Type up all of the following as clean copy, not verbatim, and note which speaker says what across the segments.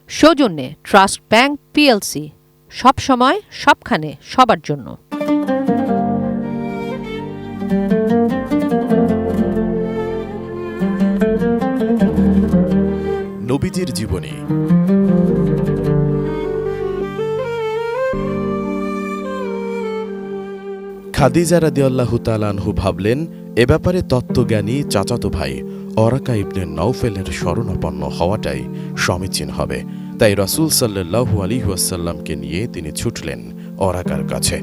Speaker 1: সৌজন্যে trust bank PLC, সব সময় সবখানে সবার জন্য।
Speaker 2: নবীজির জীবনী। খাদিজা রাদিয়াল্লাহু তাআলা আনহু ভাবলেন, এ ব্যাপারে তত্ত্বজ্ঞানী চাচাতো ভাই ওরাকা ইবনে নওফেলের শরণাপন্ন হওয়াটাই সমীচীন হবে। তাই রাসূল সাল্লাল্লাহু আলাইহি ওয়াসাল্লামকে নিয়ে তিনি ছুটলেন ওরাকার কাছে।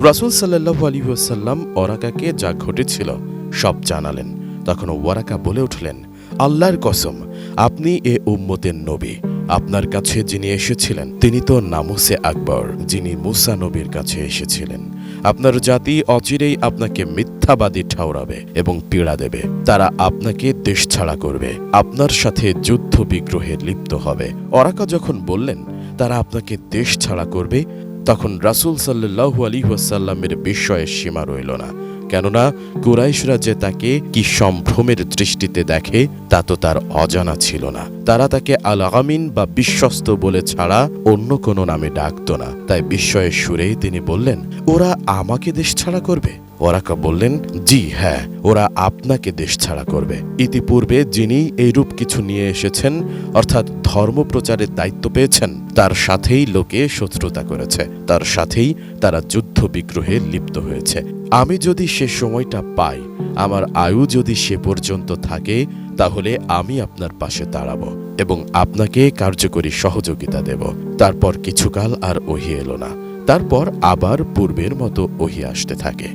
Speaker 2: রাসূল সাল্লাল্লাহু আলাইহি ওয়াসাল্লাম ওরাকাকে যা ঘটেছিল সব জানালেন। তখন ওরাকা বলে উঠলেন, আল্লাহর কসম, আপনি এ উম্মতের নবী। আপনার কাছে যিনি এসেছিলেন তিনি তো নামুসে আকবর, যিনি মূসা নবীর কাছে এসেছিলেন। আপনার জাতি অচিরেই আপনাকে মিথ্যাবাদী ঠাউরাবে এবং পীড়া দেবে। তারা আপনাকে দেশছাড়া করবে, আপনার সাথে যুদ্ধ বিগ্রহে লিপ্ত হবে। ওরাকা যখন বললেন তারা আপনাকে দেশছাড়া করবে, তখন রাসূল সাল্লাল্লাহু আলাইহি ওয়াসাল্লামের বিস্ময়ের সীমা রইল না। কেননা কুরাইশরা যে তাকে কি সম্ভ্রমের দৃষ্টিতে দেখে তা তো তার অজানা ছিল না। তারা তাকে আল আমিন বা বিশ্বস্ত বলে ছাড়া অন্য কোনো নামে ডাকত না। তাই বিস্ময়ের সুরেই তিনি বললেন, ওরা আমাকে দেশ ছাড়া করবে? ওরাকা বললেন, জি হ্যাঁ, ওরা আপনাকে দেশ ছাড়া করবে। ইতিপূর্বে যিনি এইরূপ কিছু নিয়ে এসেছেন, অর্থাৎ ধর্ম প্রচারের দায়িত্ব পেয়েছেন, তার সাথেই লোকে শত্রুতা করেছে, তার সাথেই তারা যুদ্ধ বিগ্রহে লিপ্ত হয়েছে। আমি যদি সে সময়টা পাই, আমার আয়ু যদি সে পর্যন্ত থাকে, তাহলে আমি আপনার পাশে দাঁড়াবো এবং আপনাকে কার্যকরী সহযোগিতা দেব। তারপর কিছুকাল আর ওহী এলো না। তারপর আবার পূর্বের মতো ওহী আসতে থাকে।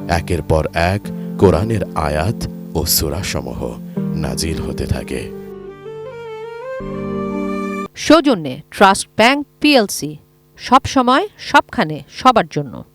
Speaker 2: একের পর এক কোরআনের আয়াত ও সূরাসমূহ নাজিল হতে থাকে।
Speaker 1: সৌজন্যে ট্রাস্ট ব্যাংক পিএলসি, সব সময় সবখানে সবার জন্য।